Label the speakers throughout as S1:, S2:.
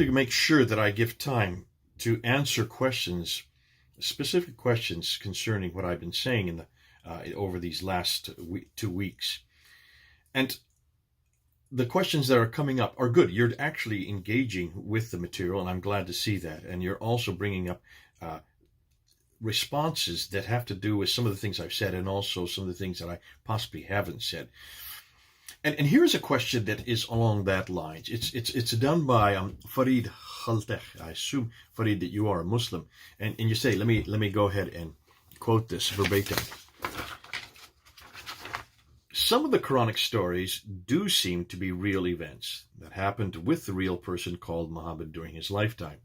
S1: to make sure that I give time to answer questions, specific questions concerning what I've been saying over these last 2 weeks. And the questions that are coming up are good. You're actually engaging with the material, and I'm glad to see that. And you're also bringing up responses that have to do with some of the things I've said and also some of the things that I possibly haven't said. And here's a question that is along that line. It's done by Farid Khalteh. I assume, Farid, that you are a Muslim. And you say, let me go ahead and quote this verbatim. Some of the Quranic stories do seem to be real events that happened with the real person called Muhammad during his lifetime.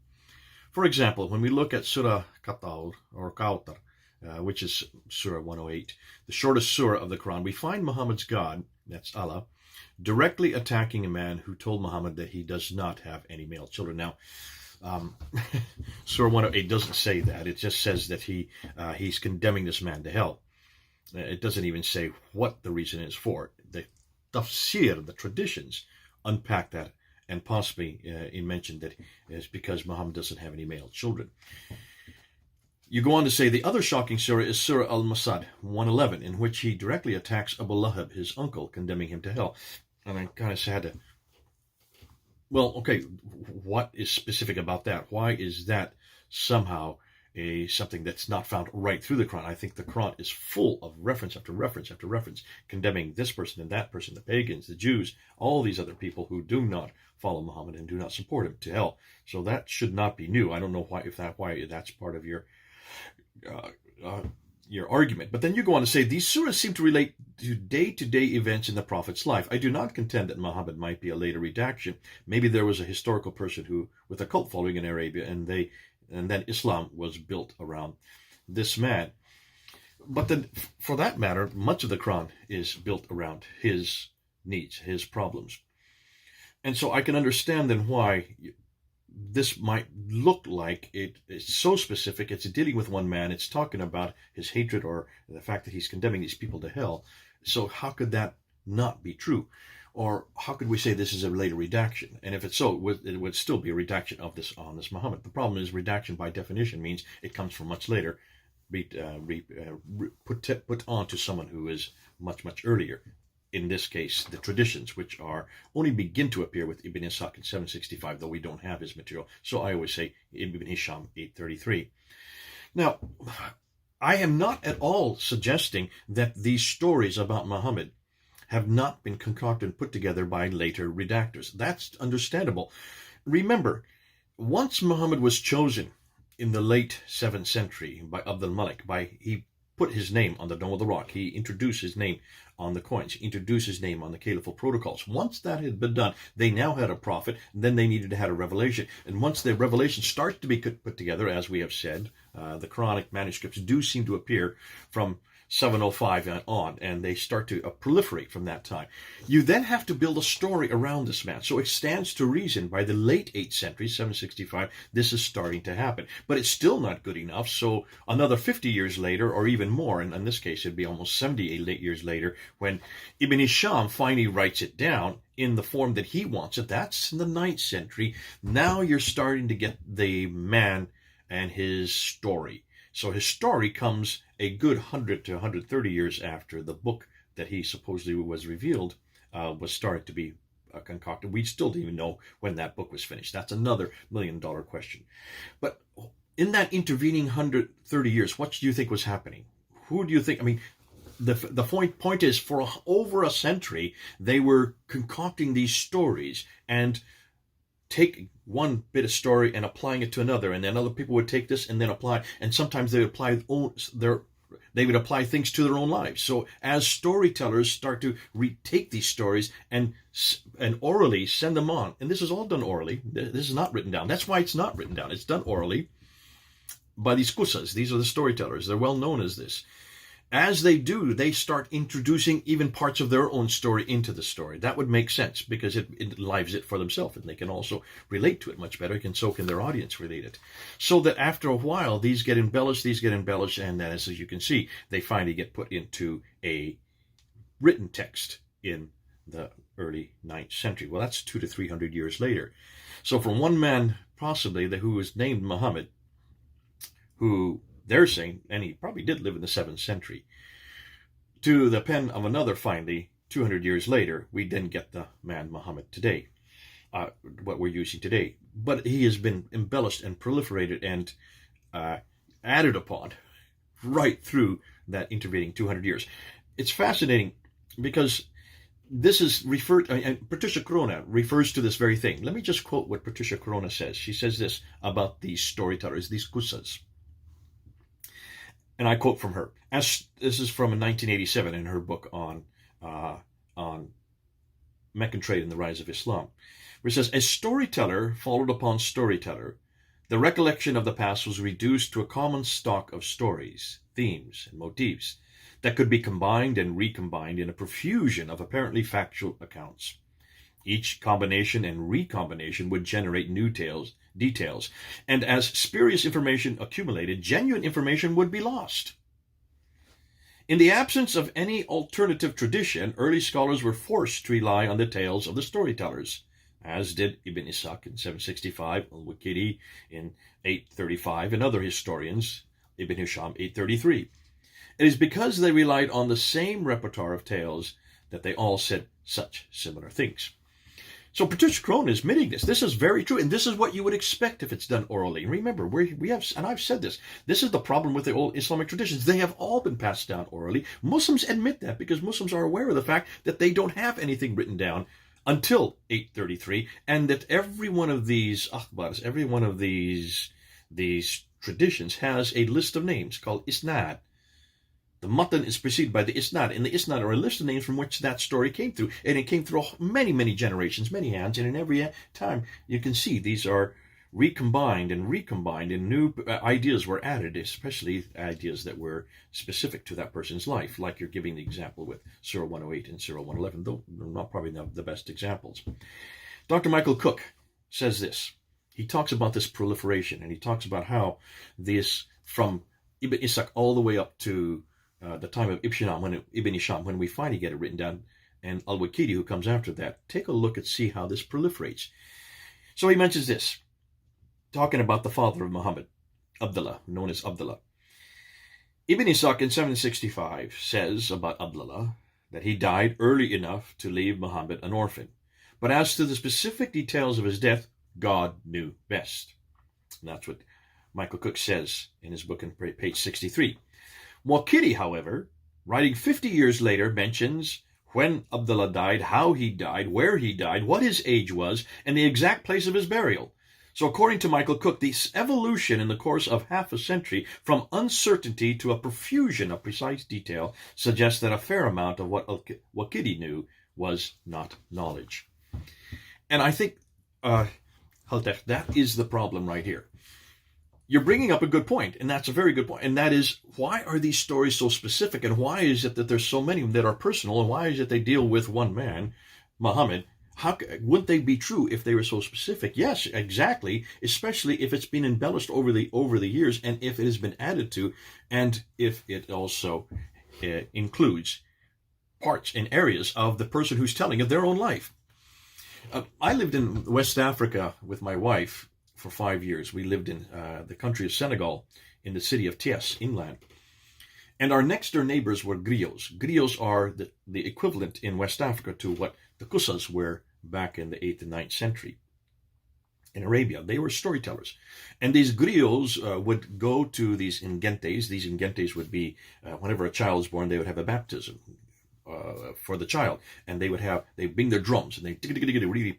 S1: For example, when we look at Surah Qatar or Kawthar, which is Surah 108, the shortest surah of the Quran, we find Muhammad's God, that's Allah, directly attacking a man who told Muhammad that he does not have any male children. Now, Surah 108 doesn't say that. It just says that he's condemning this man to hell. It doesn't even say what the reason is for. The tafsir, the traditions, unpack that and possibly mention that it's because Muhammad doesn't have any male children. You go on to say the other shocking surah is Surah Al-Masad 111, in which he directly attacks Abu Lahab, his uncle, condemning him to hell. And I'm kind of sad to... Well, okay, what is specific about that? Why is that somehow something that's not found right through the Quran? I think the Quran is full of reference after reference after reference, condemning this person and that person, the pagans, the Jews, all these other people who do not follow Muhammad and do not support him, to hell. So that should not be new. I don't know why that's part of your argument. But then you go on to say, these surahs seem to relate to day-to-day events in the Prophet's life. I do not contend that Muhammad might be a later redaction. Maybe there was a historical person who, with a cult following in Arabia, and then Islam was built around this man. But then, for that matter, much of the Quran is built around his needs, his problems. And so I can understand then why this might look like it's so specific. It's dealing with one man. It's talking about his hatred or the fact that he's condemning these people to hell. So how could that not be true? Or how could we say this is a later redaction? And if it's so, it would still be a redaction of this Muhammad. The problem is redaction by definition means it comes from much later, put onto someone who is much, much earlier. In this case, the traditions, which only begin to appear with Ibn Ishaq in 765, though we don't have his material. So I always say Ibn Hisham 833. Now, I am not at all suggesting that these stories about Muhammad have not been concocted and put together by later redactors. That's understandable. Remember, once Muhammad was chosen in the late 7th century by Abd al-Malik, he put his name on the Dome of the Rock. He introduced his name on the coins. He introduced his name on the caliphal protocols. Once that had been done, they now had a prophet, and then they needed to have a revelation. And once the revelation starts to be put together, as we have said, the Quranic manuscripts do seem to appear from 705 and on, and they start to proliferate from that time. You then have to build a story around this man. So it stands to reason by the late 8th century, 765, this is starting to happen. But it's still not good enough. So another 50 years later, or even more, and in this case it'd be almost 78 years later, when Ibn Hisham finally writes it down in the form that he wants it, that's in the 9th century. Now you're starting to get the man and his story. So his story comes a good 100 to 130 years after the book that he supposedly was revealed was started to be concocted. We still don't even know when that book was finished. That's another $1 million question. But in that intervening 130 years, what do you think was happening? Who do you think? I mean, the point is, for over a century, they were concocting these stories and take one bit of story and applying it to another, and then other people would take this and then apply, and sometimes they would apply things to their own lives. So as storytellers start to retake these stories and orally send them on, and this is all done orally. This is not written down. That's why it's not written down. It's done orally by these qusas. These are the storytellers. They're well known as this. As they do, they start introducing even parts of their own story into the story. That would make sense because it lives it for themselves, and they can also relate to it much better, and so can their audience relate it. So that after a while, these get embellished, and then, as you can see, they finally get put into a written text in the early 9th century. Well, that's 200 to 300 years later. So from one man, possibly, who was named Muhammad, who they're saying, and he probably did live in the 7th century, to the pen of another finally, 200 years later, we then get the man Muhammad today, what we're using today. But he has been embellished and proliferated and added upon right through that intervening 200 years. It's fascinating because this is referred, and Patricia Corona refers to this very thing. Let me just quote what Patricia Corona says. She says this about these storytellers, these kusas. And I quote from her. As this is from 1987 in her book on Meccan trade and the rise of Islam, where it says, as storyteller followed upon storyteller, the recollection of the past was reduced to a common stock of stories, themes, and motifs that could be combined and recombined in a profusion of apparently factual accounts. Each combination and recombination would generate new details, and as spurious information accumulated, genuine information would be lost. In the absence of any alternative tradition, early scholars were forced to rely on the tales of the storytellers, as did Ibn Ishaq in 765, al-Waqidi in 835, and other historians, Ibn Hisham 833. It is because they relied on the same repertoire of tales that they all said such similar things. So Patricia Corona is admitting this. This is very true, and this is what you would expect if it's done orally. And remember, we have, and I've said this is the problem with the old Islamic traditions. They have all been passed down orally. Muslims admit that because Muslims are aware of the fact that they don't have anything written down until 833, and that every one of these akhbars, every one of these traditions has a list of names called isnad. The matan is preceded by the isnad, and the isnad are a list of names from which that story came through, and it came through many, many generations, many hands, and in every time you can see these are recombined, and new ideas were added, especially ideas that were specific to that person's life, like you're giving the example with Surah 108 and Surah 111, though they're not probably the best examples. Dr. Michael Cook says this. He talks about this proliferation, and he talks about how this, from Ibn Ishaq all the way up to the time of Ibn Hisham, when we finally get it written down, and al-Waqidi, who comes after that, take a look and see how this proliferates. So he mentions this, talking about the father of Muhammad, Abdullah, known as Abdullah. Ibn Ishaq in 765 says about Abdullah that he died early enough to leave Muhammad an orphan. But as to the specific details of his death, God knew best. And that's what Michael Cook says in his book on page 63. Waqidi, however, writing 50 years later, mentions when Abdullah died, how he died, where he died, what his age was, and the exact place of his burial. So according to Michael Cook, this evolution in the course of half a century from uncertainty to a profusion of precise detail suggests that a fair amount of what Waqidi knew was not knowledge. And I think, Haltech, that is the problem right here. You're bringing up a good point, and that's a very good point. And that is, why are these stories so specific, and why is it that there's so many that are personal, and why is it they deal with one man, Muhammad? How wouldn't they be true if they were so specific? Yes, exactly, especially if it's been embellished over the years, and if it has been added to, and if it also includes parts and areas of the person who's telling of their own life. I lived in West Africa with my wife for 5 years. We lived in the country of Senegal, in the city of Thiès, inland. And our next door neighbors were griots. Griots are the equivalent in West Africa to what the Kusas were back in the 8th and 9th century. In Arabia, they were storytellers. And these griots would go to these ingentes. These ingentes would be, whenever a child was born, they would have a baptism for the child. And they bring their drums, and they really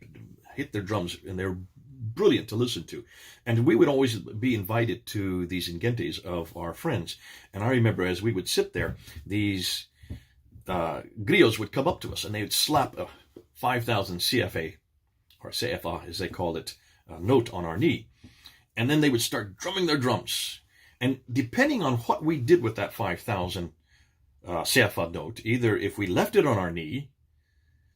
S1: hit their drums, and they're brilliant to listen to. And we would always be invited to these ingentes of our friends. And I remember as we would sit there, these griots would come up to us, and they would slap a 5,000 CFA, or CFA as they called it, note on our knee. And then they would start drumming their drums. And depending on what we did with that 5,000 CFA note, either if we left it on our knee,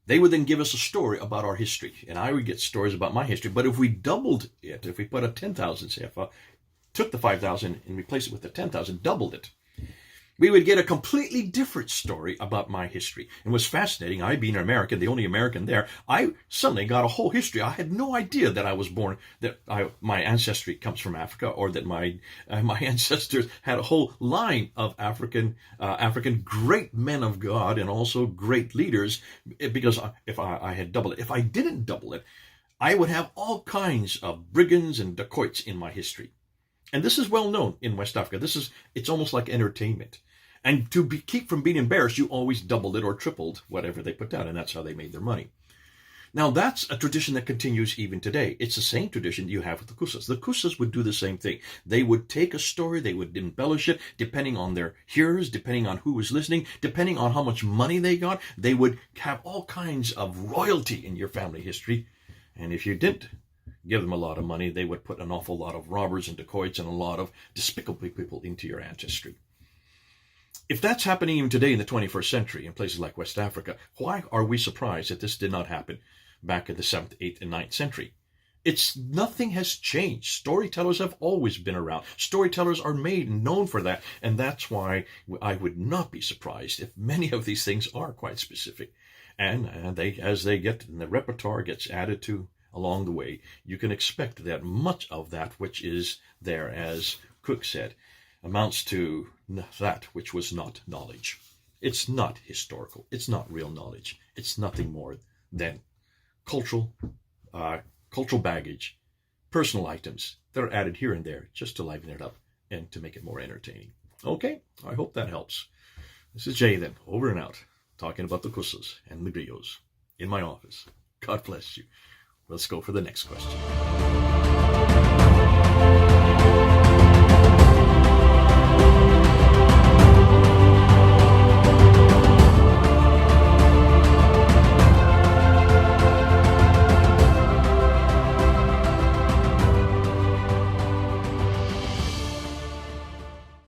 S1: they would then give us a story about our history, and I would get stories about my history. But if we doubled it, if we put a 10,000 CFA, took the 5,000 and replaced it with the 10,000, doubled it, we would get a completely different story about my history. And what's fascinating, I being an American, the only American there, I suddenly got a whole history. I had no idea that I was born, that my ancestry comes from Africa, or that my ancestors had a whole line of African great men of God and also great leaders. Because if I had doubled it, if I didn't double it, I would have all kinds of brigands and dacoits in my history. And this is well known in West Africa. It's almost like entertainment. And to keep from being embarrassed, you always doubled it or tripled whatever they put down, and that's how they made their money. Now, that's a tradition that continues even today. It's the same tradition you have with the Kusas. The Kusas would do the same thing. They would take a story, they would embellish it, depending on their hearers, depending on who was listening, depending on how much money they got. They would have all kinds of royalty in your family history. And if you didn't give them a lot of money, they would put an awful lot of robbers and dacoits and a lot of despicable people into your ancestry. If that's happening even today in the 21st century in places like West Africa, why are we surprised that this did not happen back in the 7th, 8th, and 9th century? Nothing has changed. Storytellers have always been around. Storytellers are made and known for that, and that's why I would not be surprised if many of these things are quite specific. And as they get, and the repertoire gets added to along the way, you can expect that much of that which is there, as Cook said, amounts to that which was not knowledge. It's not historical. It's not real knowledge. It's nothing more than cultural baggage, personal items that are added here and there just to liven it up and to make it more entertaining. Okay, I hope that helps. This is Jay then, over and out, talking about the Kusas and the griots in my office. God bless you. Let's go for the next question.